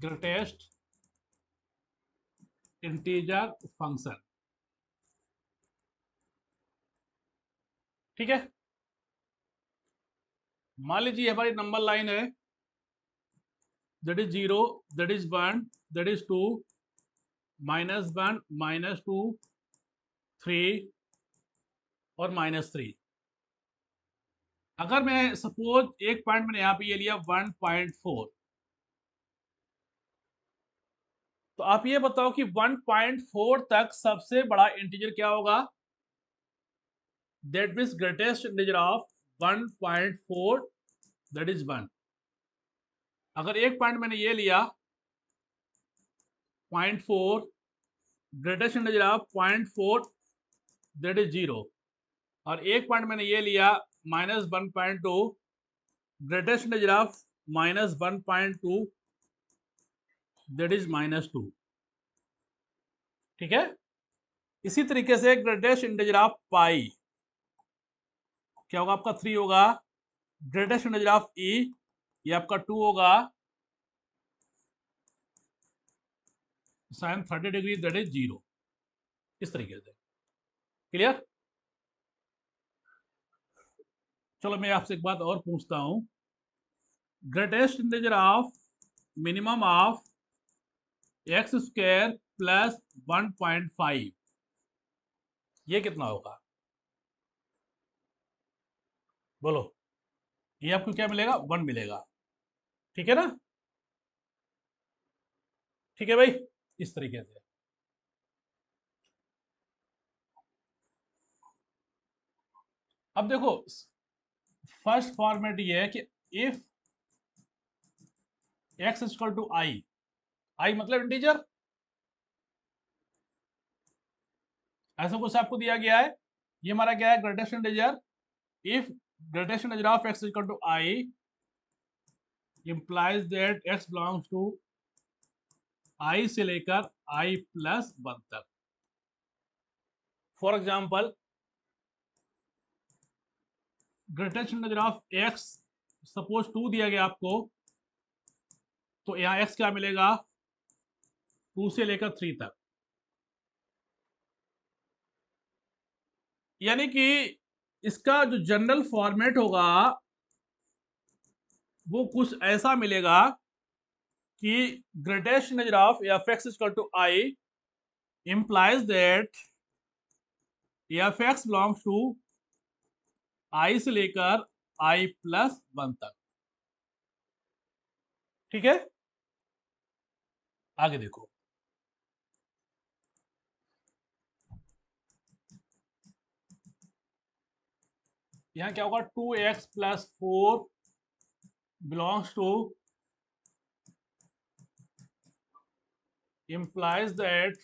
Greatest integer function. ठीक है, मान लीजिए हमारी नंबर लाइन है, that is 0, that is 1, that is 2, -1, -2, 3 और -3। अगर मैं सपोज एक पॉइंट मैंने यहां पे ये लिया 1.4, तो आप ये बताओ कि 1.4 तक सबसे बड़ा इंटीजर क्या होगा? That means greatest integer of 1.4 that is 1। अगर एक पॉइंट मैंने ये लिया 0.4, greatest integer of 0.4 that is 0, और एक पॉइंट मैंने ये लिया -1.2, greatest integer of -1.2 that is -2। ठीक है, इसी तरीके से ग्रेटेस्ट इंटीजर ऑफ पाई क्या होगा? आपका 3 होगा। ग्रेटेस्ट इंटीजर ऑफ ई ये आपका 2 होगा, sin 30 डिग्री दैट इज 0। इस तरीके से क्लियर। चलो मैं आपसे एक बात और पूछता हूं, greatest integer of minimum of x square plus 1.5 ये कितना होगा? बोलो। ये आपको क्या मिलेगा? 1 मिलेगा। ठीक है ना? ठीक है भाई, इस तरीके से। अब देखो, फर्स्ट फॉर्मेट ये है कि इफ एक्स इक्वल टू आई, आई मतलब इंटीजर, ऐसा कुछ आपको दिया गया है। ये हमारा क्या है? Greatest integer. If greatest integer of x equal to I implies that x belongs to i से लेकर i प्लस 1 तक। For example, greatest integer of x suppose 2 दिया गया आपको, तो यहाँ x क्या मिलेगा? 2 से लेकर 3 तक। यानी कि इसका जो जनरल फॉर्मेट होगा वो कुछ ऐसा मिलेगा कि greatest integer of F X equal to I implies that F X belongs to I से लेकर आई प्लस 1 तक। ठीक है, आगे देखो। यहाँ क्या होगा? 2x plus 4 belongs to implies that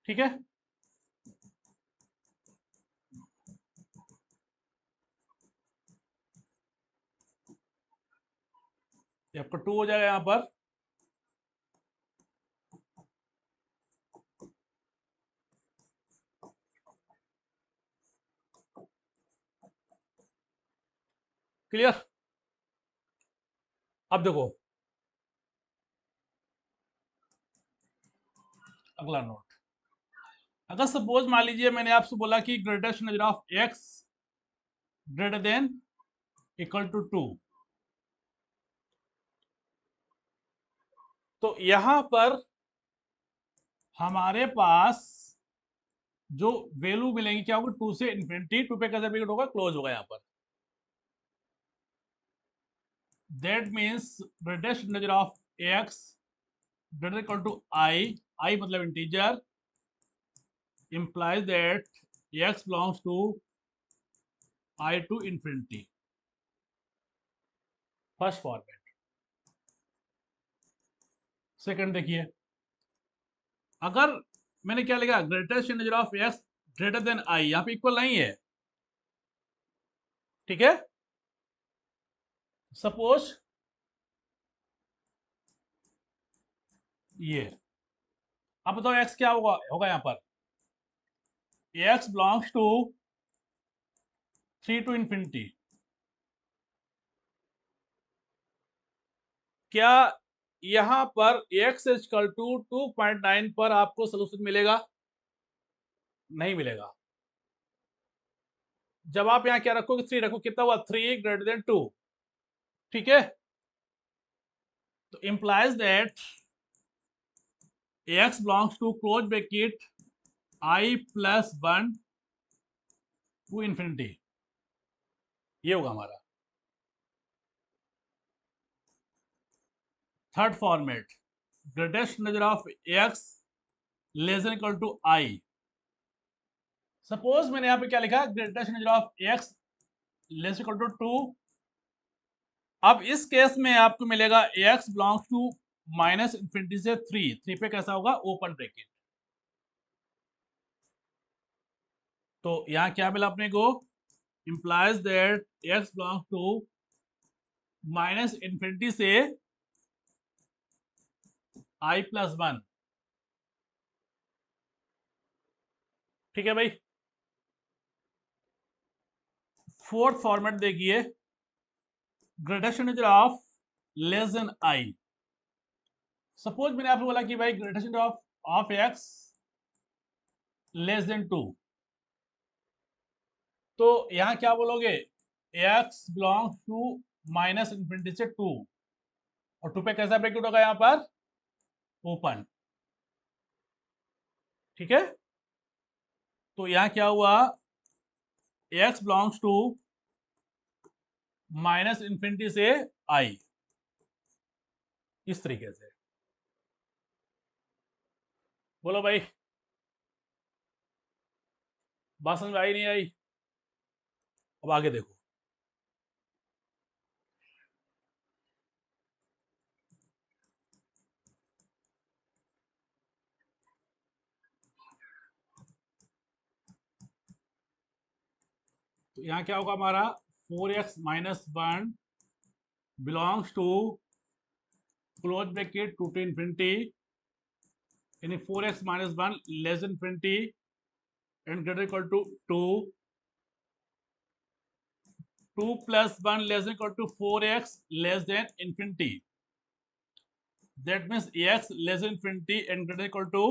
ठीक है, ये आपका 2 हो जाएगा यहां पर। क्लियर। अब देखो अगला नोट। अगर सपोज मान लीजिए मैंने आपसे बोला कि greatest integer of x greater than equal to 2, तो यहां पर हमारे पास जो वैल्यू मिलेंगी क्या होगी? 2 से इन्फिनिटी, 2 पे कैसे ब्रैकेट होगा? क्लोज होगा यहां पर। That means greatest integer of x greater equal to I मतलब integer, implies that x belongs to I to infinity। First format. Second देखिए, अगर मैंने क्या लिखा? Greatest integer of x greater than i, यहां पे इक्वल नहीं है। ठीक है, सपोज ये, अब बताओ x क्या होगा? होगा यहां पर x belongs to 3 to infinity, क्या यहां पर x इक्वल टू 2.9 पर आपको सोल्यूशन मिलेगा? नहीं मिलेगा। जब आप यहां क्या रखोगे, 3 रखो, कितना हुआ? 3 ग्रेटर देन 2। ठीक है, तो implies that x belongs to close bracket i plus 1 to infinity, ये होगा हमारा third format. Greatest number of x less than equal to i। Suppose मैंने यहां पे क्या लिखा, greatest number of x less equal to 2। अब इस केस में आपको मिलेगा x belongs to minus infinity से 3 पे कैसा होगा? Open bracket. तो यहां क्या मिला अपने को? Implies that x belongs to minus infinity से i प्लस 1। ठीक है भाई। फोर्थ फॉर्मेट देखिए, greatest number of less than i। Suppose मैंने आपको बोला कि भाई greatest number of x less than 2, तो यहां क्या बोलोगे? x belongs to minus infinity से 2, और 2 पे कैसा ब्रैकेट होगा? यहां पर ओपन। ठीक है, तो यहां क्या हुआ? x belongs to minus infinity से i, इस तरीके से। बोलो भाई, बात समझ में आई नहीं आई? अब आगे देखो। तो यहां क्या होगा हमारा? 4x minus 1 belongs to close bracket 2 to infinity, यानी 4x minus 1 less than infinity and greater equal to 2। 2 plus 1 less than equal to 4x less than infinity, that means x less than infinity and greater equal to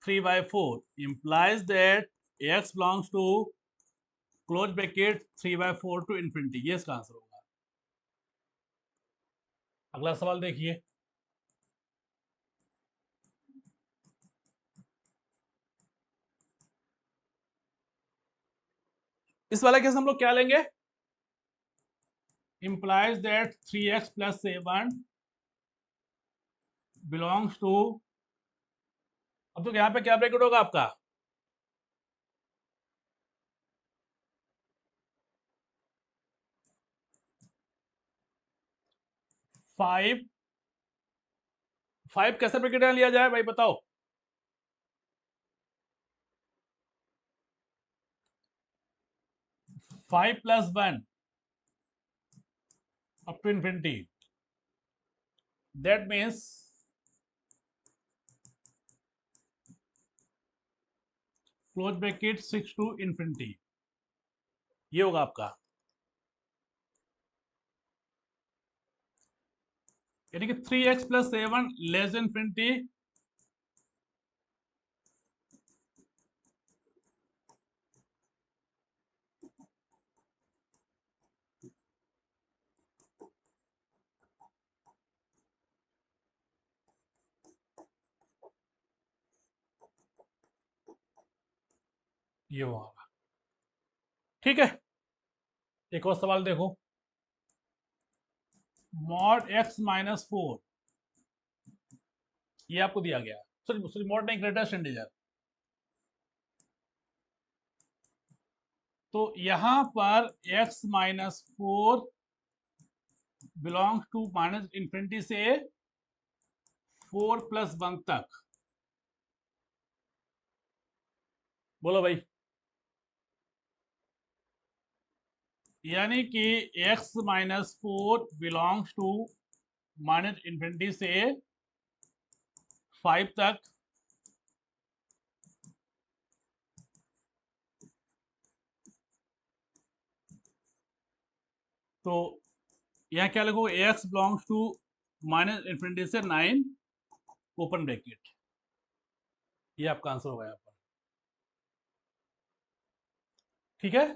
3/4 implies that x belongs to close bracket 3/4 to infinity. ये इसका answer होगा। अगला सवाल देखिए, इस वाला case हम लोग क्या लेंगे? implies that 3x plus 7 belongs to, अब तो यहां पे क्या ब्रैकेट होगा आपका? फाइव। फाइव कैसे ब्रैकेट लिया जाए भाई बताओ? 5 plus 1 up to infinity, that means close bracket 6 to infinity, ये होगा आपका। यानी कि 3x plus 7 less than infinity, ये होगा। ठीक है, एक और सवाल देखो। मॉड x माइनस 4, ये आपको दिया गया। सॉरी सॉरी, मॉड नहीं, ग्रेटेस्ट इंटीजर। तो यहां पर x minus 4 belongs to minus infinity से 4 प्लस 1 तक। बोलो भाई, यानी कि x minus 4 belongs to minus infinity से 5 तक, तो यहाँ क्या लिखोगे, x belongs to minus infinity से 9 ओपन ब्रैकेट, ये आपका आंसर होगा यहाँ पर। ठीक है।